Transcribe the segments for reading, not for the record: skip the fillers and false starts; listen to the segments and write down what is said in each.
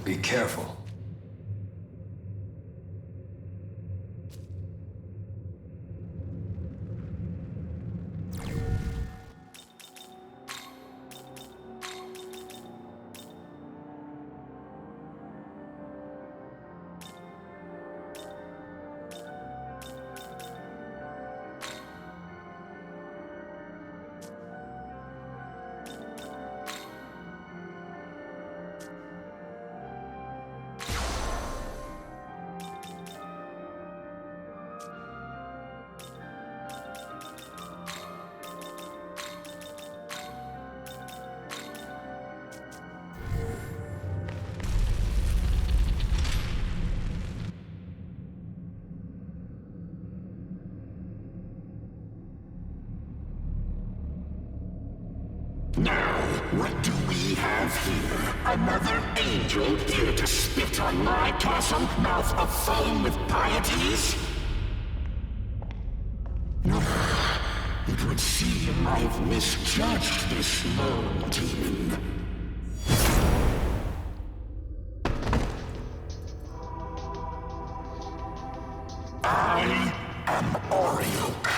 Be careful. Now, what do we have here? Another angel here to spit on my castle, mouth aflame with pieties? It would seem I've misjudged this lone demon. I am Oriok,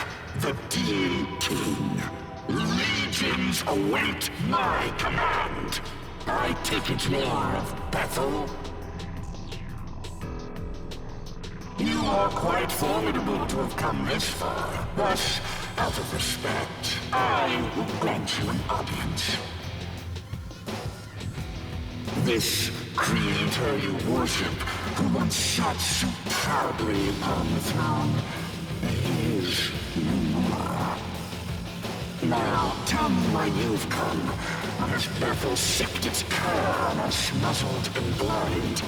the Demon King. Legions await my command. I take it you're of Bethel? You are quite formidable to have come this far, but out of respect, I will grant you an audience. This creator you worship, who once sat so proudly upon the throne, is no more. Now, tell me why you've come. Has Bethel sicked its cur on us, muzzled and blind?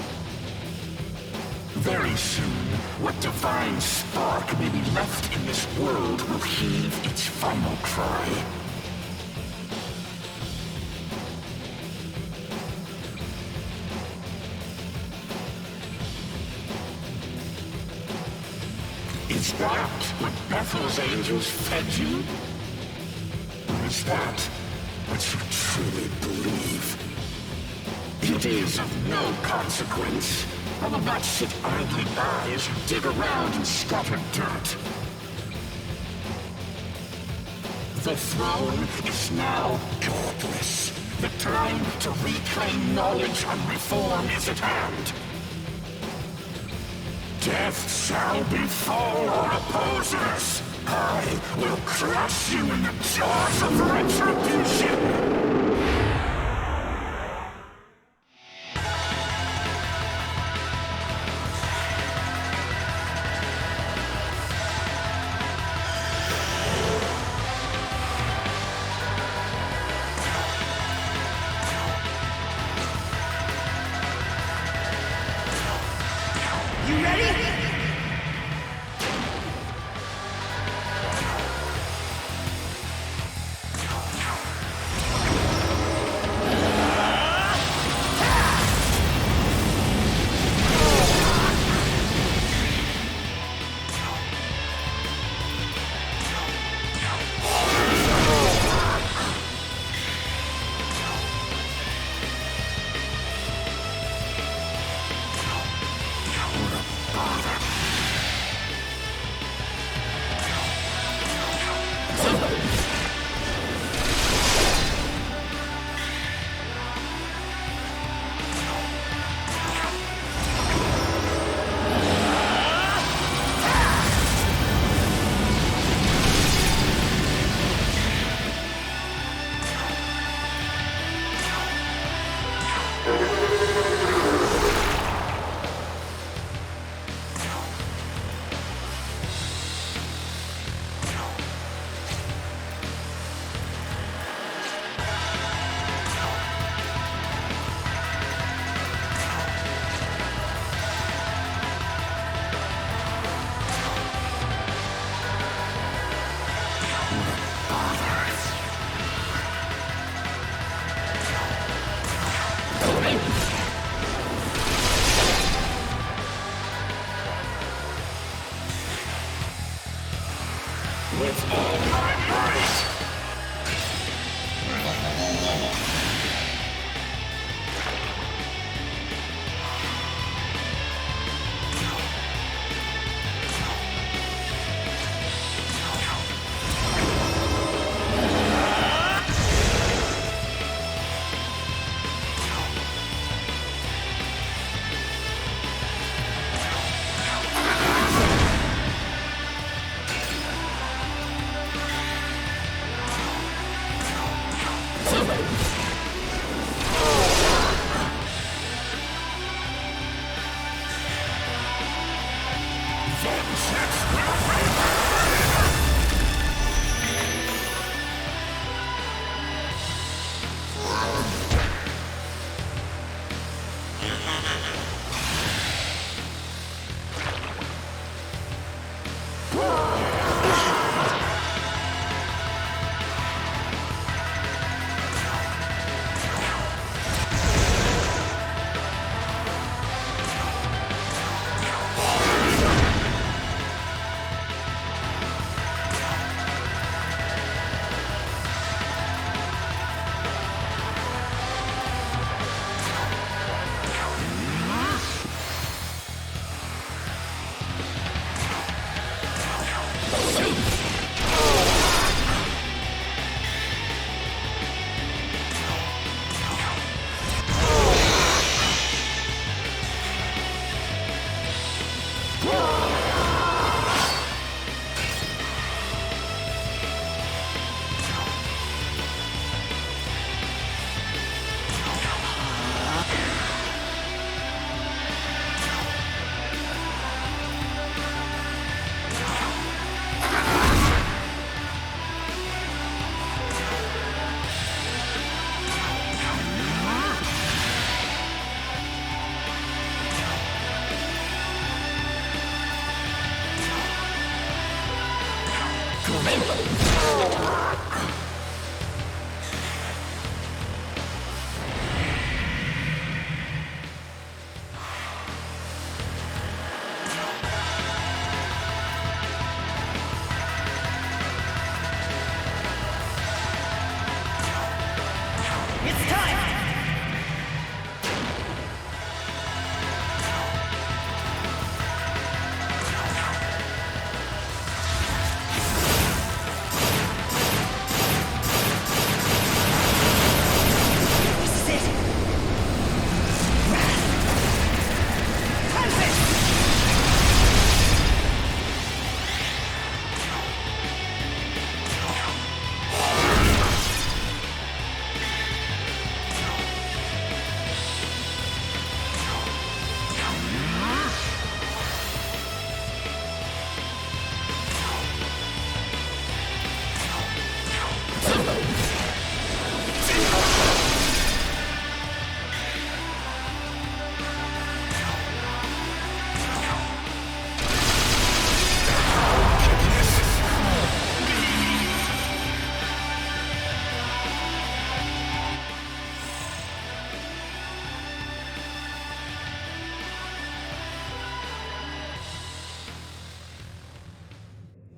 Very soon, what divine spark may be left in this world will heave its final cry. Is that what Bethel's angels fed you? Or is that what you truly believe? It is of no consequence. I will not sit idly by as you dig around in scattered dirt. The throne is now godless. The time to reclaim knowledge and reform is at hand. Death shall befall our opposers. I will crush you in the jaws of retribution. With all my might!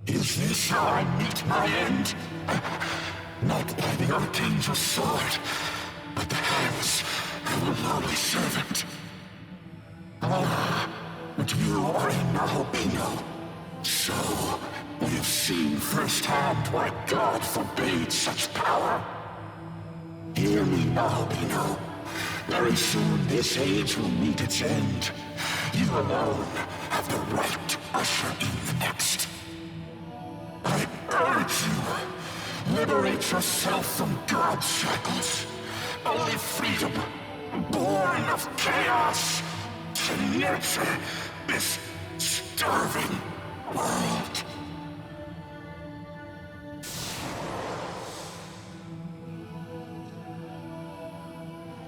Is this how I meet my end? Not by the Archangel's sword, but the hands of a lowly servant. Ah, but you are a Nahobino. So, We have seen firsthand why God forbade such power. Hear me now, Bino. Very soon this age will meet its end. You alone have the right to usher in the next. I urge you, liberate yourself from God's shackles. Only freedom, born of chaos, can nurture this starving world.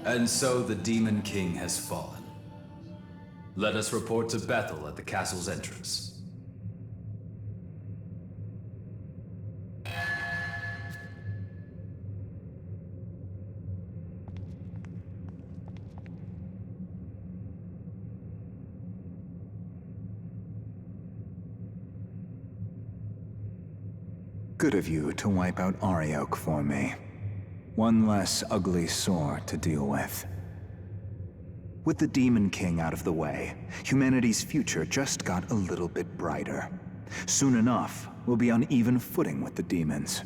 And so the Demon King has fallen. Let us report to Bethel at the castle's entrance. Good of you to wipe out Ariok for me. One less ugly sore to deal with. With the Demon King out of the way, humanity's future just got a little bit brighter. Soon enough, we'll be on even footing with the demons.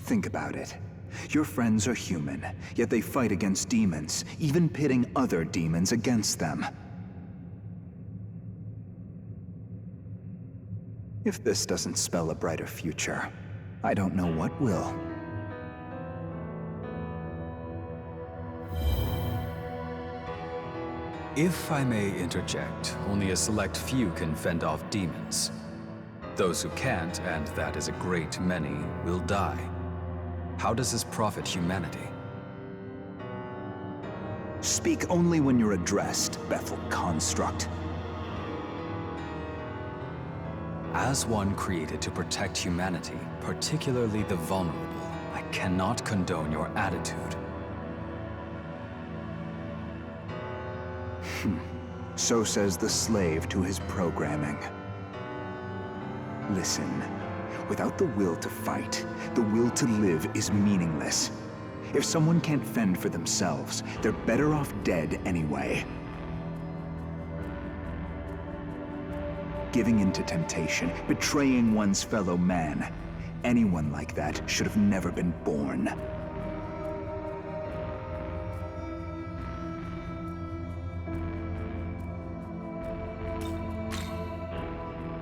Think about it. Your friends are human, yet they fight against demons, even pitting other demons against them. If this doesn't spell a brighter future, I don't know what will. If I may interject, only a select few can fend off demons. Those who can't, and that is a great many, will die. How does this profit humanity? Speak only when you're addressed, Bethel Construct. As one created to protect humanity, particularly the vulnerable, I cannot condone your attitude. So says the slave to his programming. Listen, without the will to fight, the will to live is meaningless. If someone can't fend for themselves, they're better off dead anyway. Giving in to temptation, betraying one's fellow man. Anyone like that should have never been born.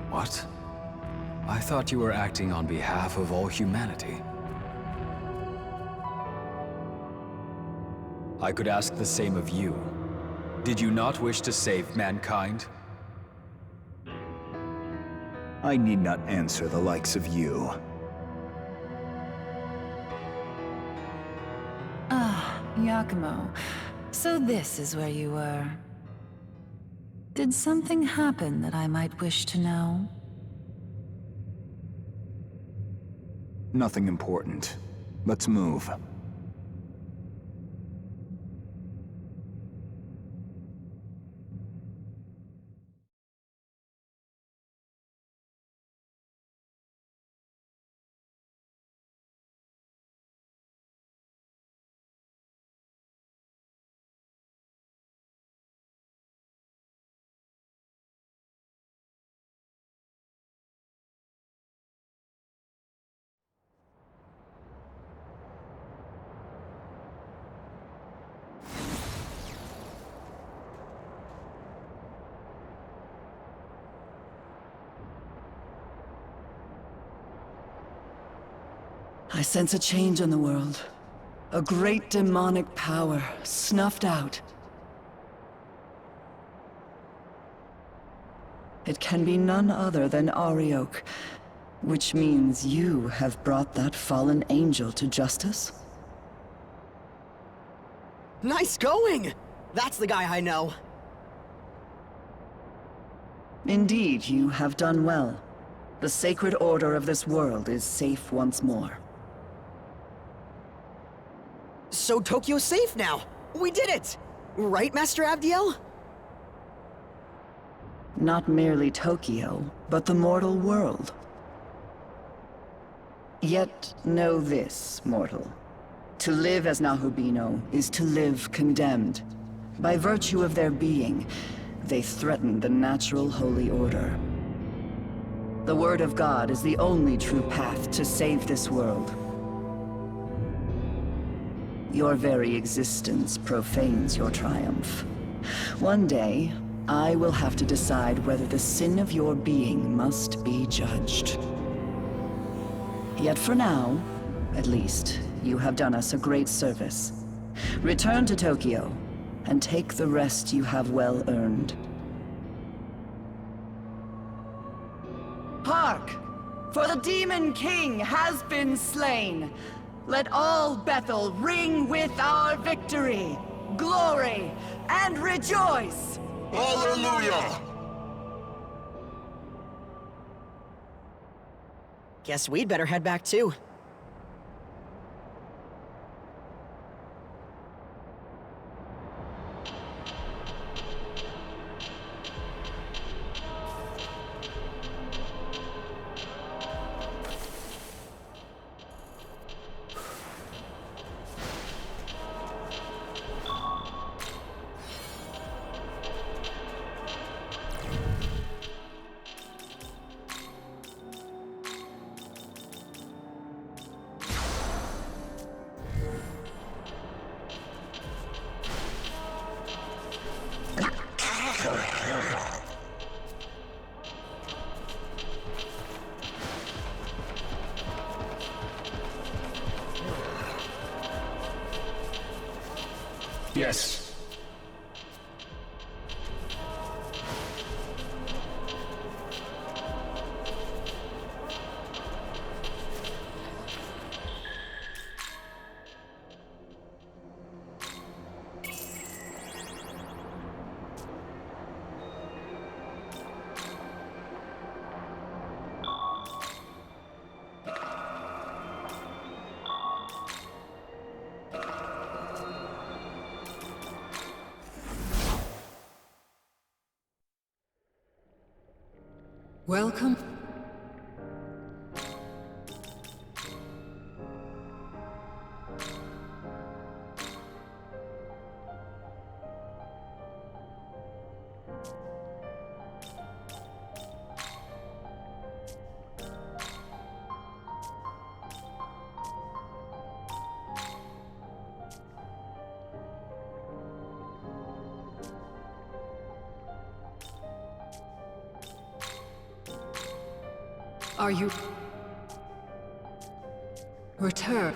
What? I thought you were acting on behalf of all humanity. I could ask the same of you. Did you not wish to save mankind? I need not answer the likes of you. Ah, Yakumo. So this is where you were. Did something happen that I might wish to know? Nothing important. Let's move. I sense a change in the world. A great demonic power snuffed out. It can be none other than Ariok, which means you have brought that fallen angel to justice? Nice going! That's the guy I know. Indeed, you have done well. The sacred order of this world is safe once more. So Tokyo's safe now! We did it! Right, Master Abdiel? Not merely Tokyo, but the mortal world. Yet know this, mortal. To live as Nahubino is to live condemned. By virtue of their being, they threaten the natural holy order. The word of God is the only true path to save this world. Your very existence profanes your triumph. One day, I will have to decide whether the sin of your being must be judged. Yet for now, at least, you have done us a great service. Return to Tokyo, and take the rest you have well earned. Hark! For the Demon King has been slain! Let all Bethel ring with our victory, glory, and rejoice! Hallelujah! Guess we'd better head back too. Yes. Welcome. Are you... Return.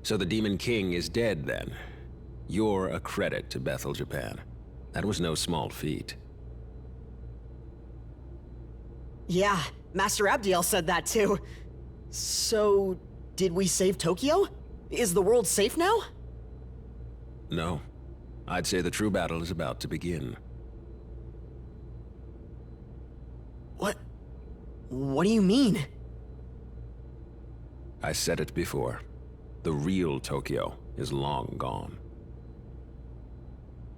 So the Demon King is dead, then. You're a credit to Bethel, Japan. That was no small feat. Yeah, Master Abdiel said that too. So, did we save Tokyo? Is the world safe now? No. I'd say the true battle is about to begin. What do you mean? I said it before. The real Tokyo is long gone.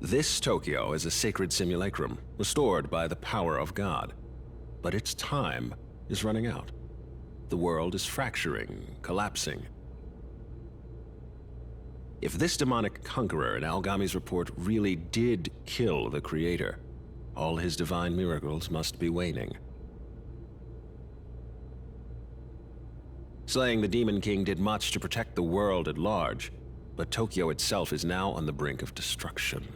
This Tokyo is a sacred simulacrum, restored by the power of God. But its time is running out. The world is fracturing, collapsing. If this demonic conqueror in Algami's report really did kill the Creator, all his divine miracles must be waning. Slaying the Demon King did much to protect the world at large, but Tokyo itself is now on the brink of destruction.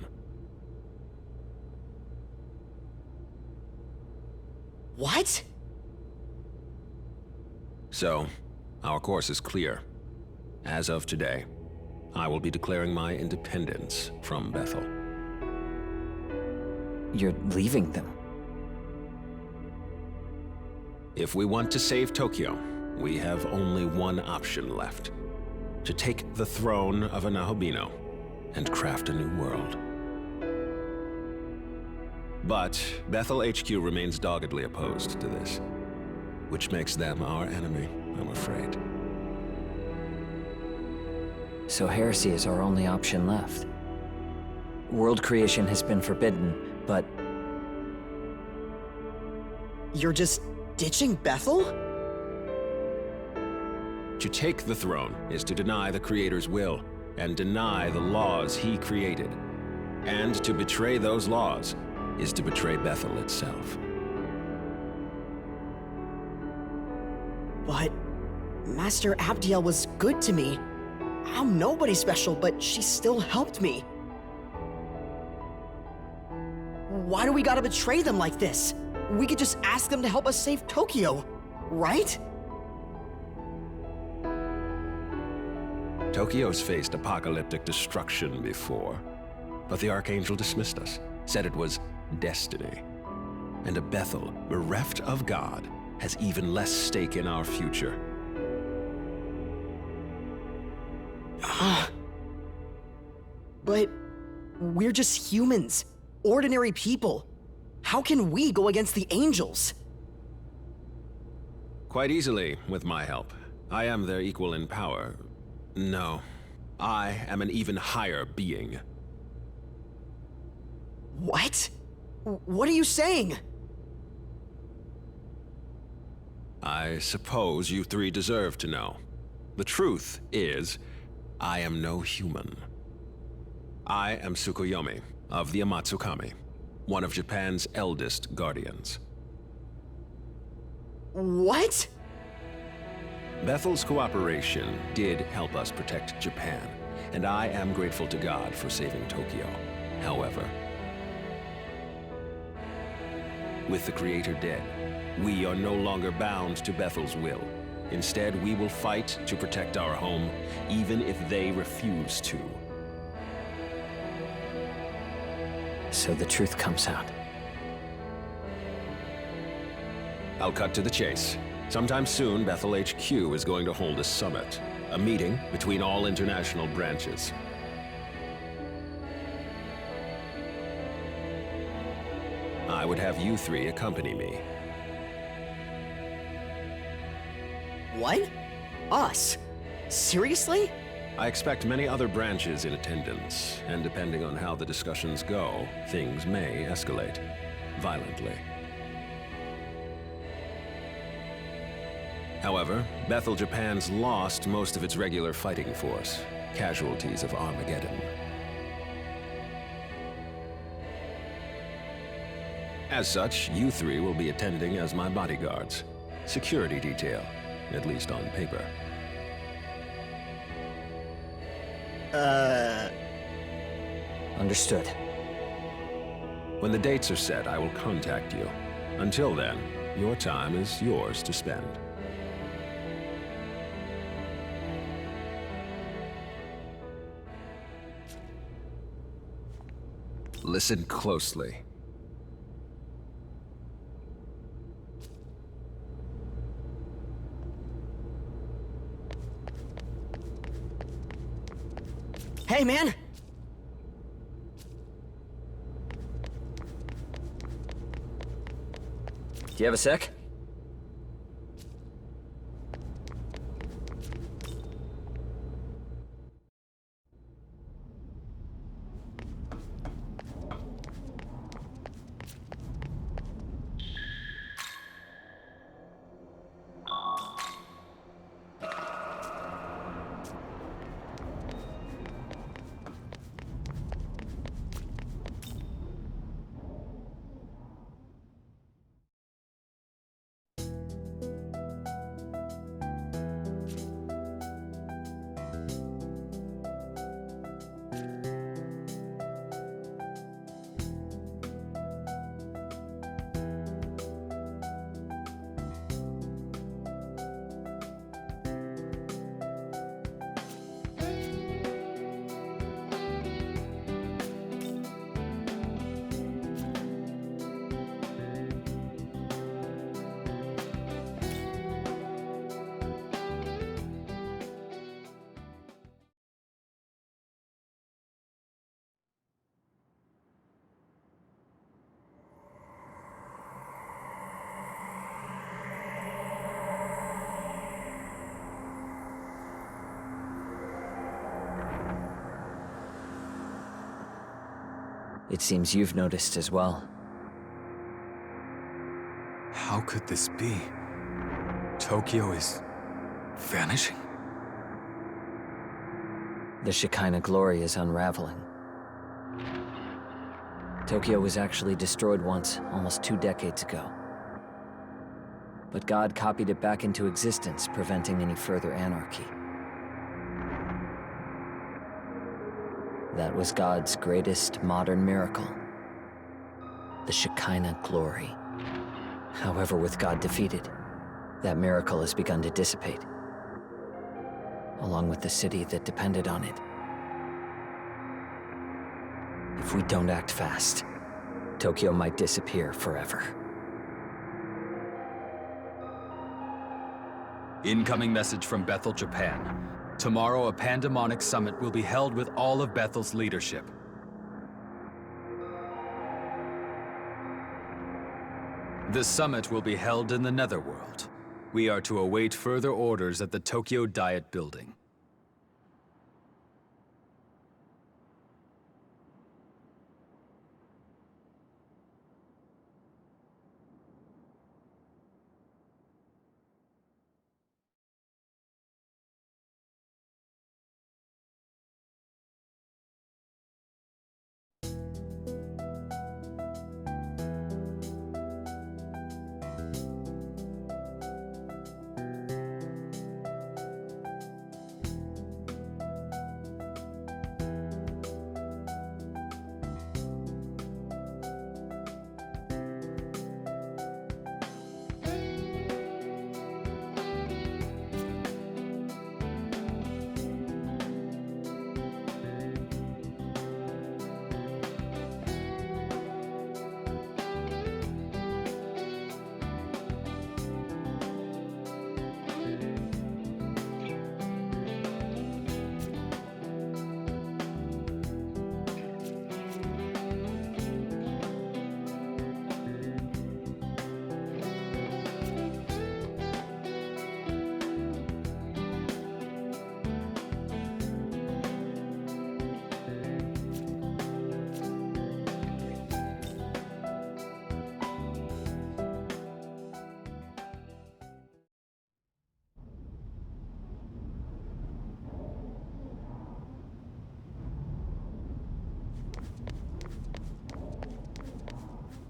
What? So, our course is clear. As of today, I will be declaring my independence from Bethel. You're leaving them? If we want to save Tokyo, we have only one option left. To take the throne of a Nahobino and craft a new world. But Bethel HQ remains doggedly opposed to this, which makes them our enemy, I'm afraid. So heresy is our only option left. World creation has been forbidden, but You're just ditching Bethel? To take the throne is to deny the Creator's will and deny the laws he created. And to betray those laws is to betray Bethel itself. But Master Abdiel was good to me. I'm nobody special, but she still helped me. Why do we gotta betray them like this? We could just ask them to help us save Tokyo, right? Tokyo's faced apocalyptic destruction before, but the Archangel dismissed us, said it was destiny. And a Bethel, bereft of God, has even less stake in our future. But we're just humans, ordinary people. How can we go against the angels? Quite easily, with my help. I am their equal in power. No, I am an even higher being. What? What are you saying? I suppose you three deserve to know. The truth is, I am no human. I am Tsukuyomi of the Amatsukami, one of Japan's eldest guardians. What? Bethel's cooperation did help us protect Japan, and I am grateful to God for saving Tokyo. However, with the Creator dead, we are no longer bound to Bethel's will. Instead, we will fight to protect our home, even if they refuse to. so the truth comes out. I'll cut to the chase. Sometime soon, Bethel HQ is going to hold a summit. A meeting between all international branches. I would have you three accompany me. What? Us? Seriously? I expect many other branches in attendance, and depending on how the discussions go, things may escalate violently. However, Bethel Japan's lost most of its regular fighting force, casualties of Armageddon. As such, you three will be attending as my bodyguards. Security detail, at least on paper. Understood. When the dates are set, I will contact you. Until then, your time is yours to spend. Listen closely. Hey, man! Do you have a sec? It seems you've noticed as well. How could this be? Tokyo is vanishing? The Shekinah glory is unraveling. Tokyo was actually destroyed once, almost 2 decades ago. But God copied it back into existence, preventing any further anarchy. That was God's greatest modern miracle. The Shekinah glory. However, with God defeated, that miracle has begun to dissipate, along with the city that depended on it. If we don't act fast, Tokyo might disappear forever. Incoming message from Bethel, Japan. Tomorrow, a pandemonic summit will be held with all of Bethel's leadership. The summit will be held in the Netherworld. We are to await further orders at the Tokyo Diet Building.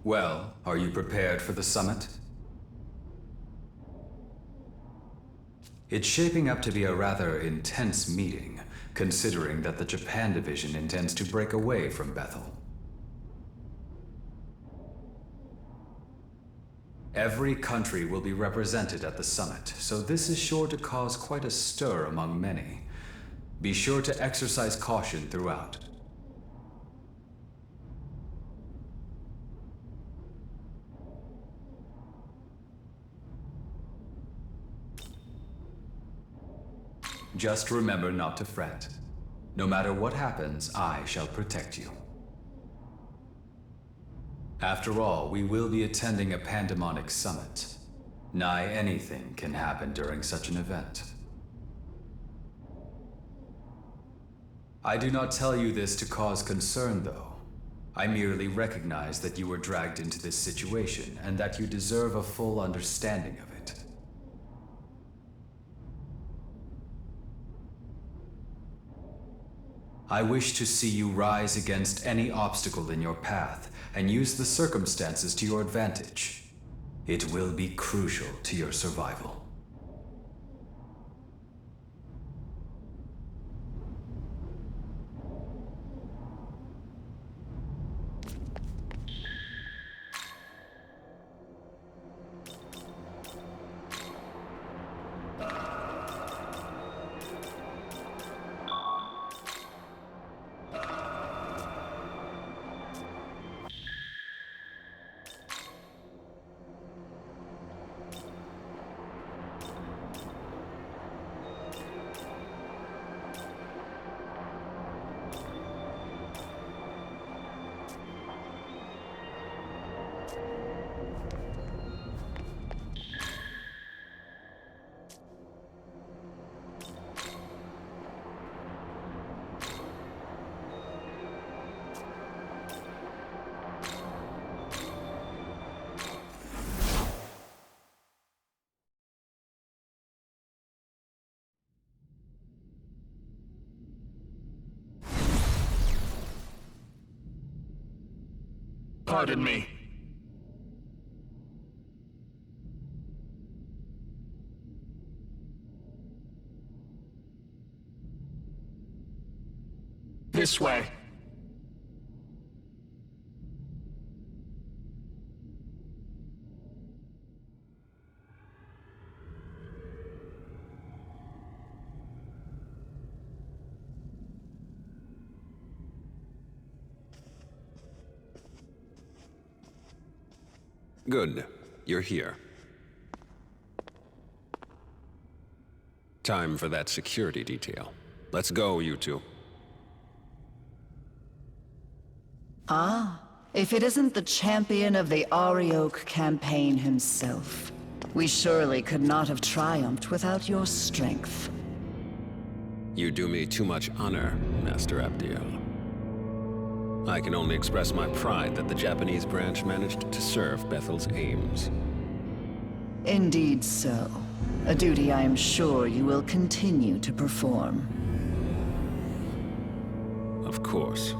Well, are you prepared for the summit? It's shaping up to be a rather intense meeting, considering that the Japan division intends to break away from Bethel. Every country will be represented at the summit, so this is sure to cause quite a stir among many. Be sure to exercise caution throughout. Just remember not to fret. No matter what happens, I shall protect you. After all, we will be attending a pandemonic summit. Nigh anything can happen during such an event. I do not tell you this to cause concern, though. I merely recognize that you were dragged into this situation, and that you deserve a full understanding of it. I wish to see you rise against any obstacle in your path, and use the circumstances to your advantage. It will be crucial to your survival. Pardon me. This way. Good. You're here. Time for that security detail. Let's go, you two. Ah, if it isn't the champion of the Arioch campaign himself. We surely could not have triumphed without your strength. You do me too much honor, Master Abdiel. I can only express my pride that the Japanese branch managed to serve Bethel's aims. Indeed so. A duty I am sure you will continue to perform. Of course.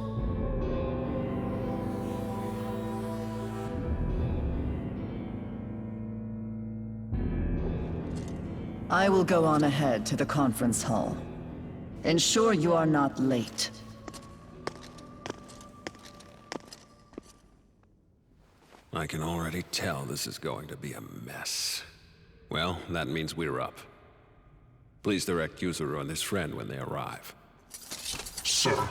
I will go on ahead to the conference hall. Ensure you are not late. I can already tell this is going to be a mess. Well, that means we're up. Please direct Yuzuru and his friend when they arrive. Sir.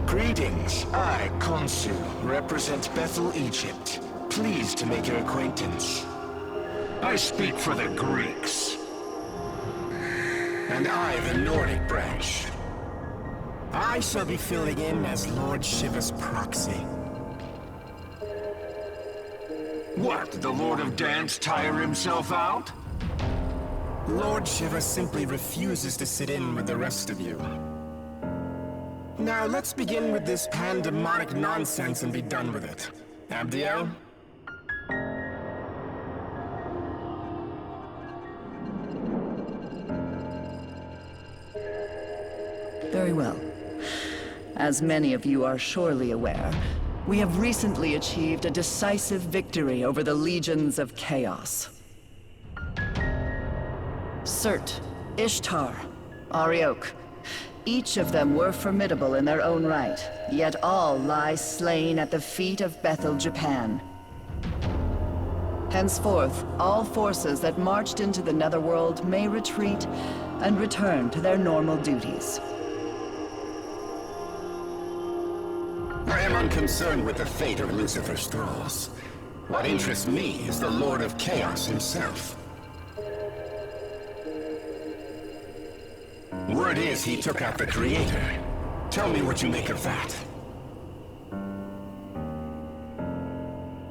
Greetings. I, Khonsu, represent Bethel, Egypt. Pleased to make your acquaintance. I speak for the Greeks. And I, the Nordic branch. I shall be filling in as Lord Shiva's proxy. What, the Lord of Dance tire himself out? Lord Shiva simply refuses to sit in with the rest of you. Now let's begin with this pandemonic nonsense and be done with it. Abdiel? Very well. As many of you are surely aware, we have recently achieved a decisive victory over the legions of chaos. Surt, Ishtar, Arioch. Each of them were formidable in their own right, yet all lie slain at the feet of Bethel, Japan. Henceforth, all forces that marched into the Netherworld may retreat and return to their normal duties. I am unconcerned with the fate of Lucifer's thralls. What interests me is the Lord of Chaos himself. Word is he took out the Creator. Tell me what you make of that.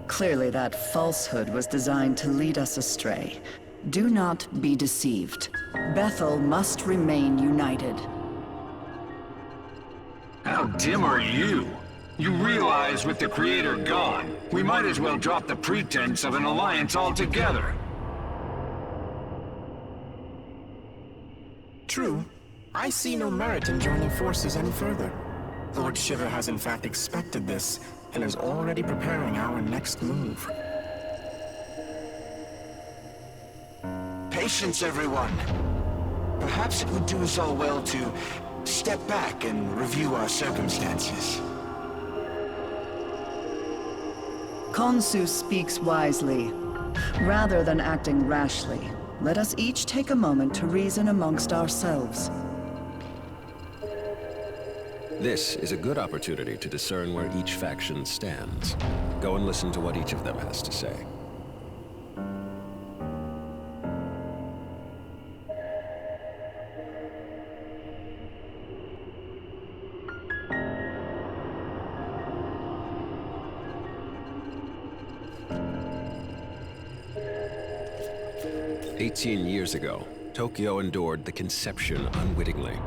Clearly that falsehood was designed to lead us astray. Do not be deceived. Bethel must remain united. How dim are you? You realize with the Creator gone, we might as well drop the pretense of an alliance altogether. True. I see no merit in joining forces any further. Lord Shiva has in fact expected this, and is already preparing our next move. Patience, everyone. Perhaps it would do us all well to step back and review our circumstances. Khonsu speaks wisely. Rather than acting rashly, let us each take a moment to reason amongst ourselves. This is a good opportunity to discern where each faction stands. Go and listen to what each of them has to say. 18 years ago, Tokyo endured the conception unwittingly.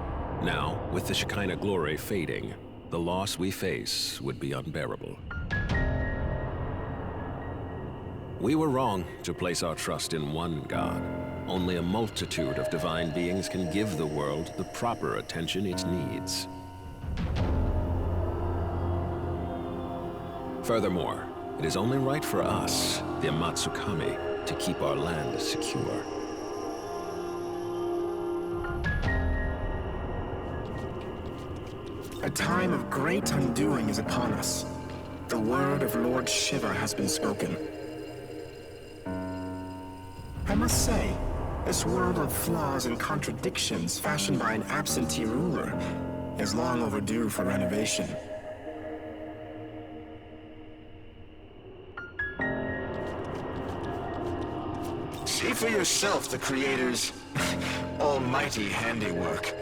Now, with the Shekinah glory fading, the loss we face would be unbearable. We were wrong to place our trust in one God. Only a multitude of divine beings can give the world the proper attention it needs. Furthermore, it is only right for us, the Amatsukami, to keep our land secure. A time of great undoing is upon us. The word of Lord Shiva has been spoken. I must say, this world of flaws and contradictions fashioned by an absentee ruler is long overdue for renovation. See for yourself the Creator's almighty handiwork.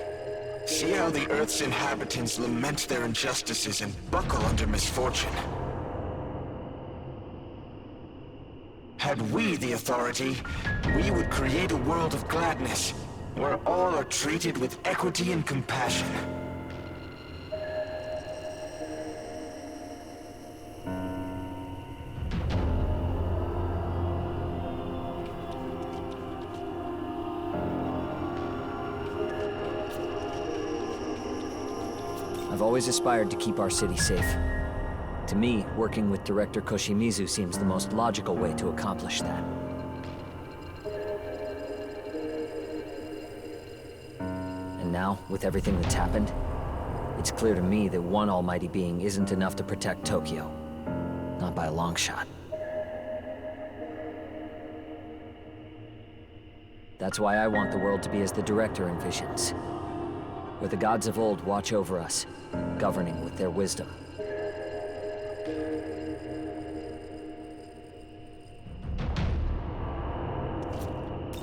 See how the Earth's inhabitants lament their injustices and buckle under misfortune. Had we the authority, we would create a world of gladness, where all are treated with equity and compassion. I've always aspired to keep our city safe. To me, working with Director Koshimizu seems the most logical way to accomplish that. And now, with everything that's happened, it's clear to me that one almighty being isn't enough to protect Tokyo. Not by a long shot. That's why I want the world to be as the Director envisions, where the gods of old watch over us, governing with their wisdom.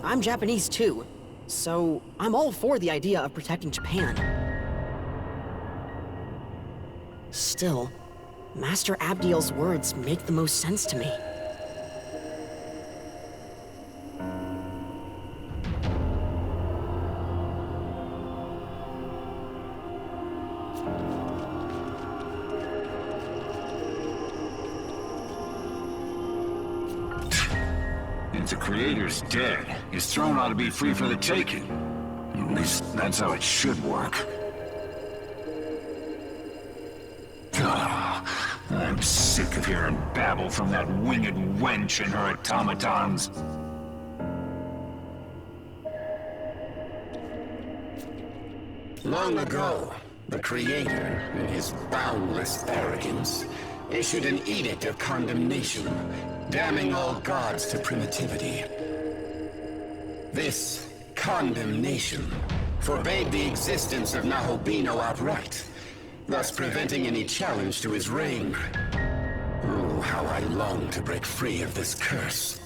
I'm Japanese too, so I'm all for the idea of protecting Japan. Still, Master Abdiel's words make the most sense to me. If the Creator's dead, his throne ought to be free for the taking. At least that's how it should work. I'm sick of hearing babble from that winged wench and her automatons. Long ago, the Creator, in his boundless arrogance, issued an edict of condemnation, damning all gods to primitivity. This condemnation forbade the existence of Nahobino outright, thus preventing any challenge to his reign. Oh, how I long to break free of this curse.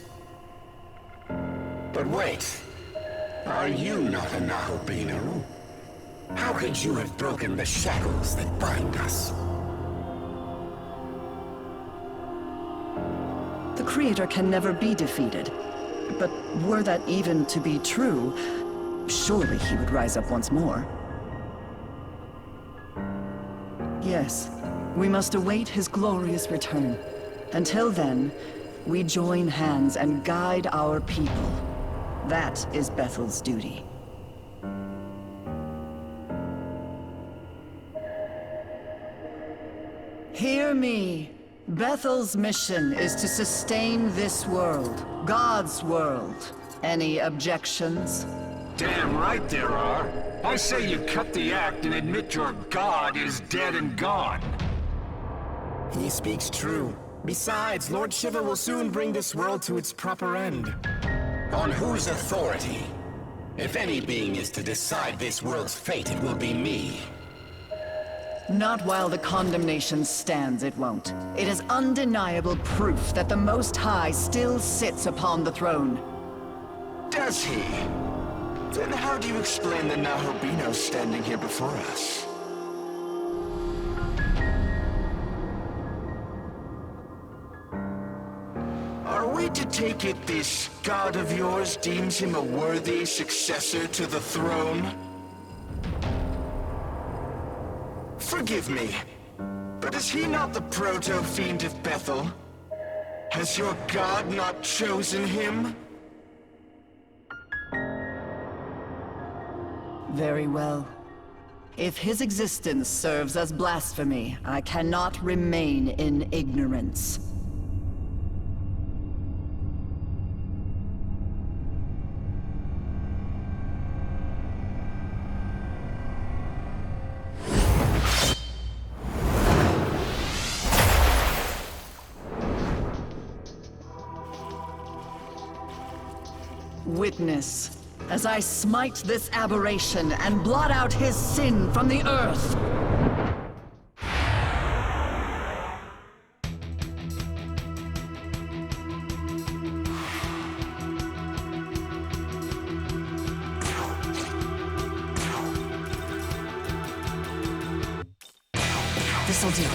But wait, are you not a Nahobino? How could you have broken the shackles that bind us? The Creator can never be defeated. But were that even to be true, surely he would rise up once more. Yes, we must await his glorious return. Until then, we join hands and guide our people. That is Bethel's duty. Hear me. Bethel's mission is to sustain this world, God's world. Any objections? Damn right there are. I say you cut the act and admit your god is dead and gone. He speaks true. Besides, Lord Shiva will soon bring this world to its proper end. On whose authority? If any being is to decide this world's fate, it will be me. Not while the condemnation stands, it won't. It is undeniable proof that the Most High still sits upon the throne. Does he? Then how do you explain the Nahobino standing here before us? Are we to take it this god of yours deems him a worthy successor to the throne? Forgive me, but is he not the proto-fiend of Bethel? Has your god not chosen him? Very well. If his existence serves as blasphemy, I cannot remain in ignorance. Witness, as I smite this aberration and blot out his sin from the earth. This'll do.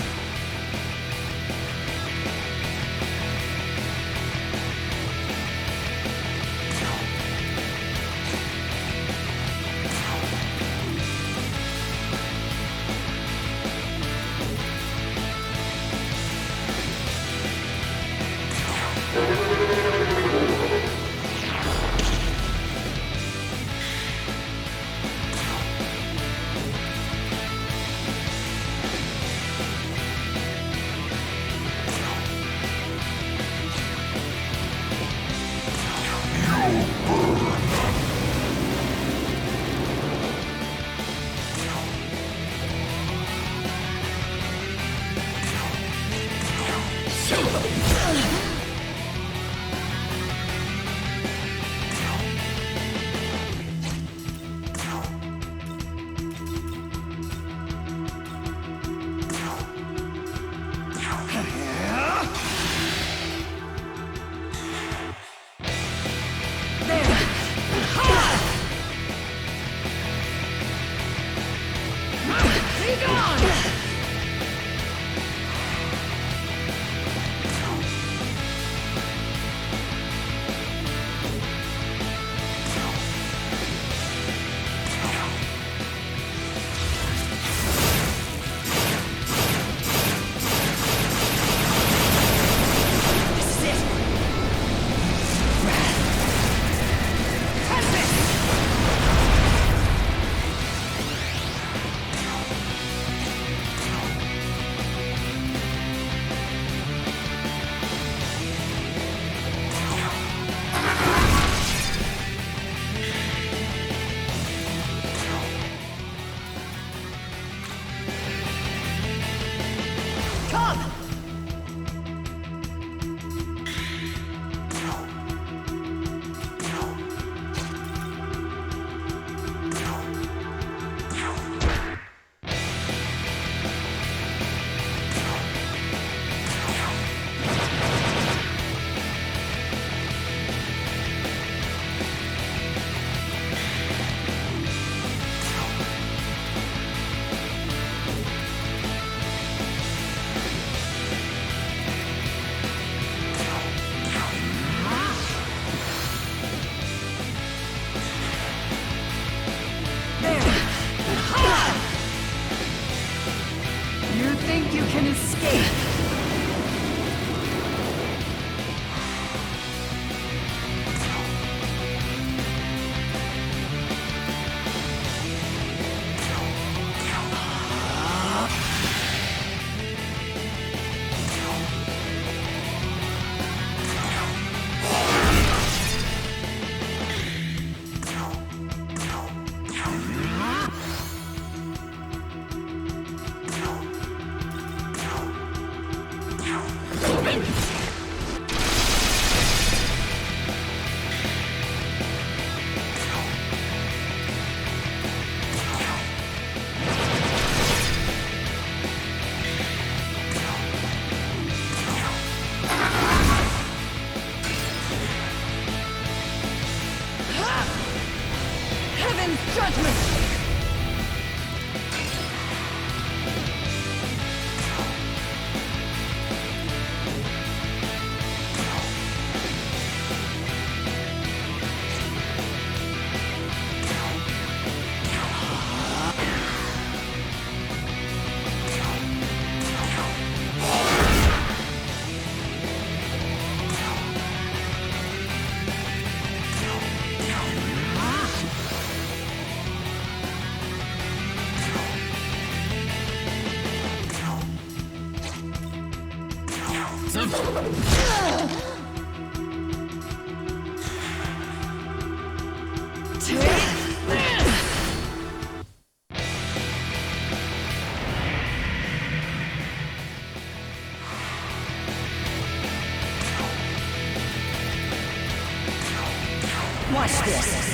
Watch this.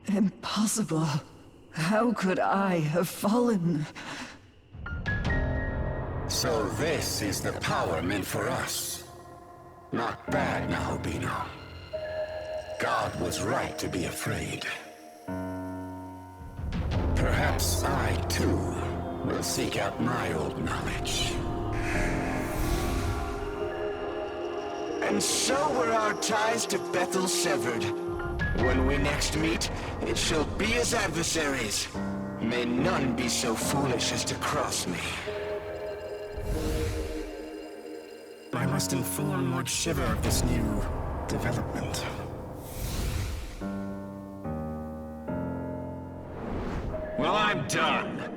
Impossible. How could I have fallen? So this is the power meant for us. Not bad, Nahobino. God was right to be afraid. Perhaps I, too, will seek out my old knowledge. And so were our ties to Bethel severed. When we next meet, it shall be as adversaries. May none be so foolish as to cross me. I must inform Lord Shiver of this new development. Well, I'm done.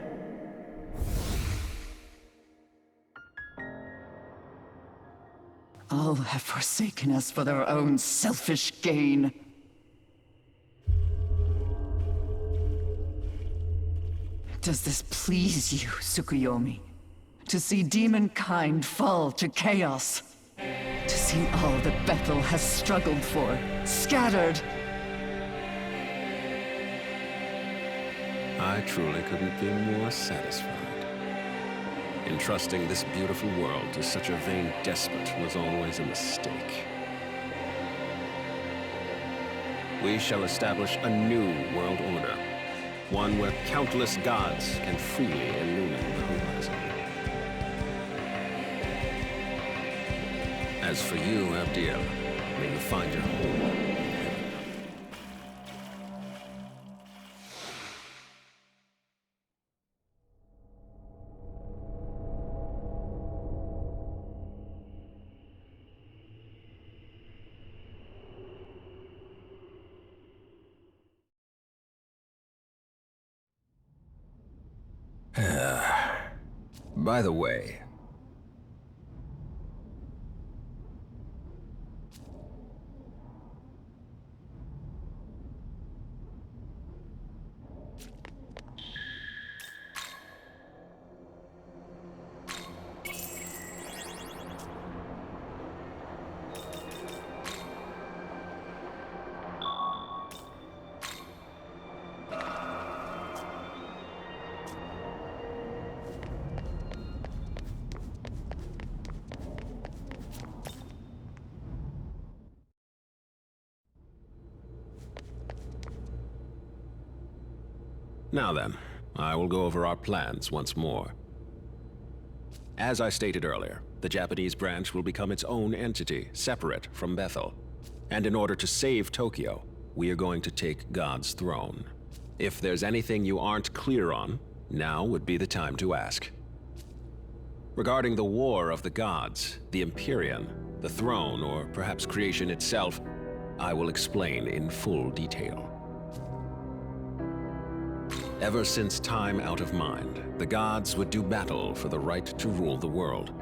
All have forsaken us for their own selfish gain. Does this please you, Tsukuyomi? To see demonkind fall to chaos? To see all that Bethel has struggled for, scattered? I truly couldn't be more satisfied. Entrusting this beautiful world to such a vain despot was always a mistake. We shall establish a new world order. One where countless gods can freely illumine the horizon. As for you, Abdiel, may you find your home in heaven. By the way, now then, I will go over our plans once more. As I stated earlier, the Japanese branch will become its own entity, separate from Bethel. And in order to save Tokyo, we are going to take God's throne. If there's anything you aren't clear on, now would be the time to ask. Regarding the War of the Gods, the Empyrean, the throne, or perhaps creation itself, I will explain in full detail. Ever since time out of mind, the gods would do battle for the right to rule the world.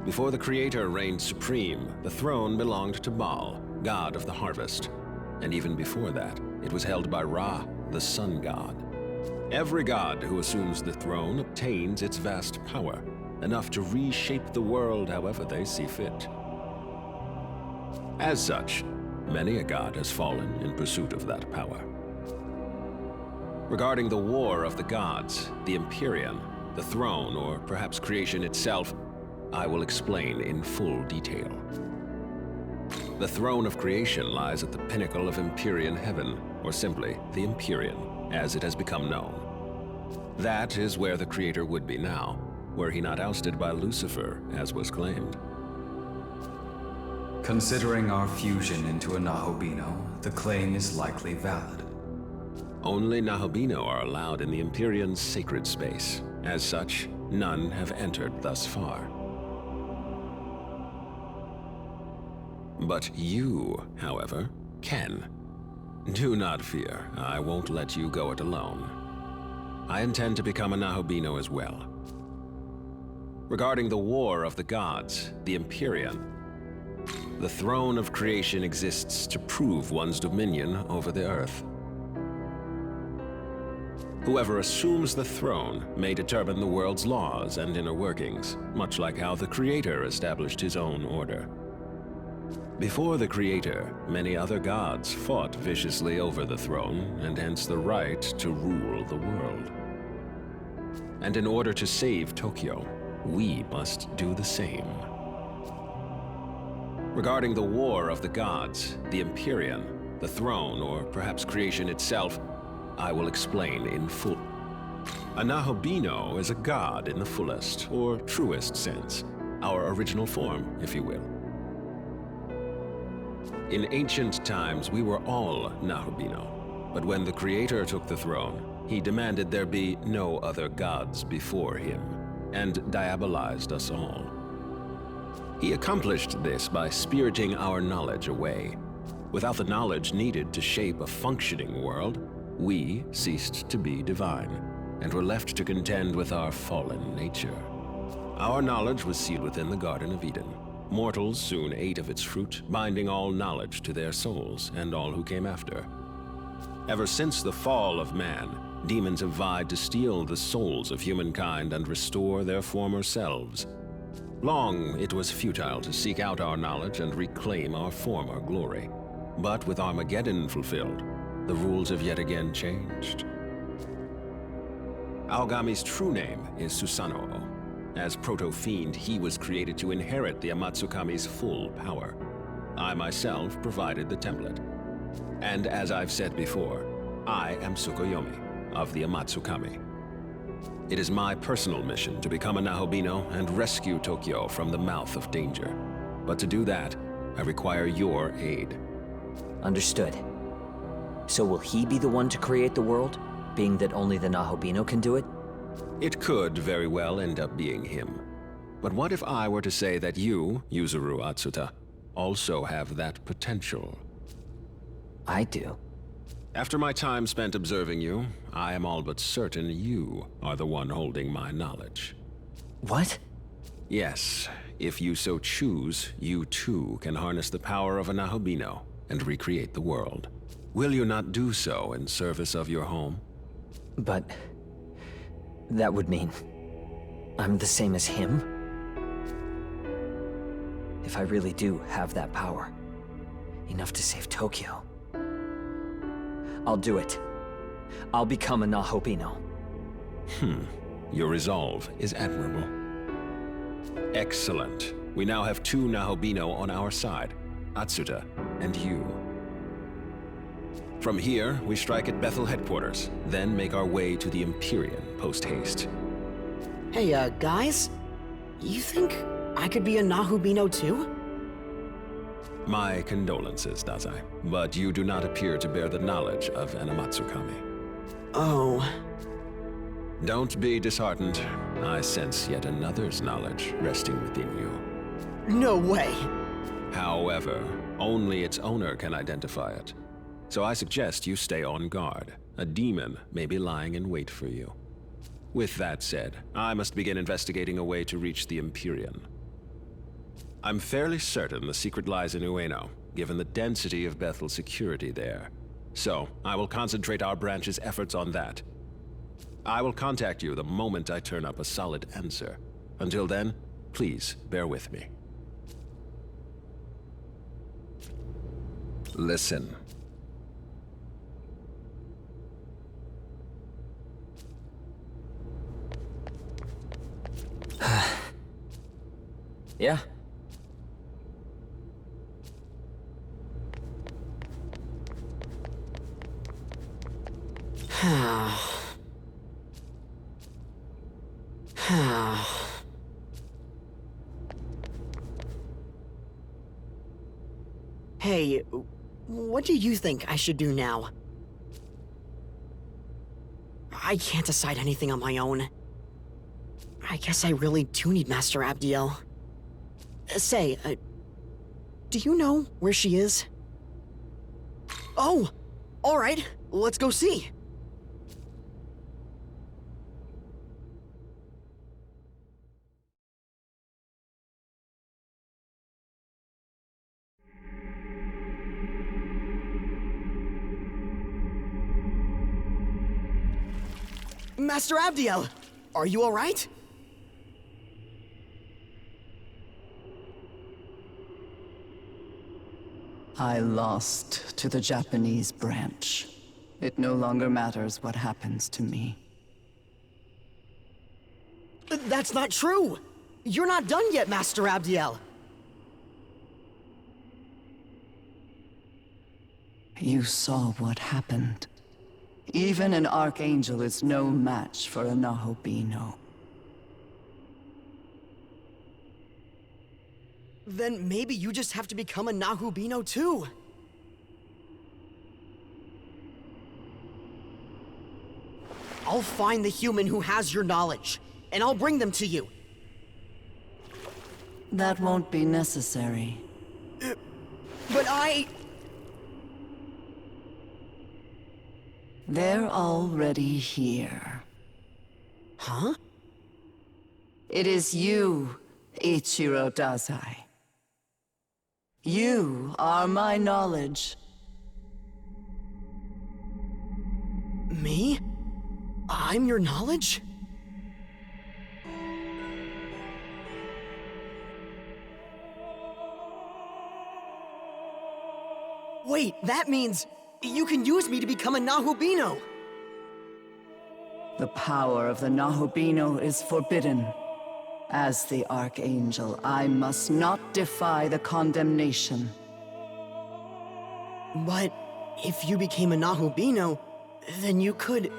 Before the Creator reigned supreme, the throne belonged to Baal, god of the harvest. And even before that, it was held by Ra, the sun god. Every god who assumes the throne obtains its vast power, enough to reshape the world however they see fit. As such, many a god has fallen in pursuit of that power. Regarding the War of the Gods, the Empyrean, the throne, or perhaps creation itself, I will explain in full detail. The throne of creation lies at the pinnacle of Empyrean heaven, or simply the Empyrean, as it has become known. That is where the Creator would be now, were he not ousted by Lucifer, as was claimed. Considering our fusion into a Nahobino, the claim is likely valid. Only Nahobino are allowed in the Empyrean's sacred space. As such, none have entered thus far. But you, however, can. Do not fear, I won't let you go it alone. I intend to become a Nahobino as well. Regarding the War of the Gods, the Empyrean, the throne of creation exists to prove one's dominion over the earth. Whoever assumes the throne may determine the world's laws and inner workings, much like how the Creator established his own order. Before the Creator, many other gods fought viciously over the throne, and hence the right to rule the world. And in order to save Tokyo, we must do the same. Regarding the War of the Gods, the Empyrean, the throne, or perhaps creation itself, I will explain in full. A Nahobino is a god in the fullest, or truest sense, our original form, if you will. In ancient times, we were all Nahobino, but when the Creator took the throne, he demanded there be no other gods before him, and diabolized us all. He accomplished this by spiriting our knowledge away. Without the knowledge needed to shape a functioning world, we ceased to be divine, and were left to contend with our fallen nature. Our knowledge was sealed within the Garden of Eden. Mortals soon ate of its fruit, binding all knowledge to their souls, and all who came after. Ever since the fall of man, demons have vied to steal the souls of humankind and restore their former selves. Long it was futile to seek out our knowledge and reclaim our former glory. But with Armageddon fulfilled, the rules have yet again changed. Aogami's true name is Susanoo. As Proto-Fiend, he was created to inherit the Amatsukami's full power. I myself provided the template. And as I've said before, I am Tsukuyomi of the Amatsukami. It is my personal mission to become a Nahobino and rescue Tokyo from the mouth of danger. But to do that, I require your aid. Understood. So will he be the one to create the world, being that only the Nahobino can do it? It could very well end up being him. But what if I were to say that you, Yuzuru Atsuta, also have that potential? I do. After my time spent observing you, I am all but certain you are the one holding my knowledge. What? Yes, if you so choose, you too can harness the power of a Nahobino and recreate the world. Will you not do so in service of your home? But that would mean I'm the same as him? If I really do have that power, enough to save Tokyo, I'll do it. I'll become a Nahobino. Your resolve is admirable. Excellent. We now have two Nahobino on our side, Atsuta and you. From here, we strike at Bethel headquarters, then make our way to the Empyrean post-haste. Hey, guys? You think I could be a Nahubino too? My condolences, Dazai, but you do not appear to bear the knowledge of an Amatsukami. Oh. Don't be disheartened. I sense yet another's knowledge resting within you. No way. However, only its owner can identify it. So I suggest you stay on guard. A demon may be lying in wait for you. With that said, I must begin investigating a way to reach the Empyrean. I'm fairly certain the secret lies in Ueno, given the density of Bethel's security there. So, I will concentrate our branch's efforts on that. I will contact you the moment I turn up a solid answer. Until then, please bear with me. Listen. Yeah? Hey, what do you think I should do now? I can't decide anything on my own. I guess I really do need Master Abdiel. Say, do you know where she is? Oh! Alright, let's go see! Master Abdiel! Are you alright? I lost to the Japanese branch. It no longer matters what happens to me. That's not true! You're not done yet, Master Abdiel! You saw what happened. Even an Archangel is no match for a Nahobino. Then maybe you just have to become a Nahubino too. I'll find the human who has your knowledge, and I'll bring them to you. That won't be necessary. But I... They're already here. Huh? It is you, Ichiro Dazai. You are my knowledge. Me? I'm your knowledge? Wait, that means you can use me to become a Nahubino! The power of the Nahobino is forbidden. As the Archangel, I must not defy the condemnation. But if you became a Nahubino, then you could...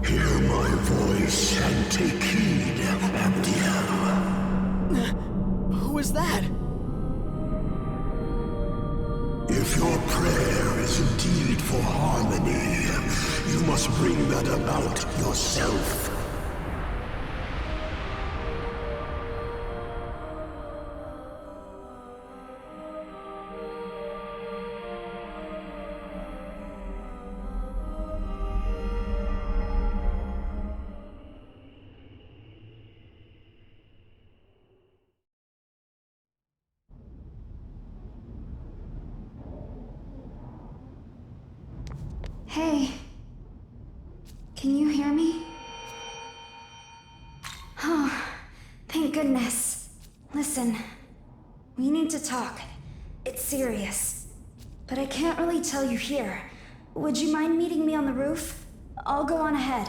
Hear my voice and take heed, Abdiel. Who is that? If your prayer is indeed for harmony, you must bring that about yourself. Hey. Can you hear me? Oh, thank goodness. Listen, we need to talk. It's serious. But I can't really tell you here. Would you mind meeting me on the roof? I'll go on ahead.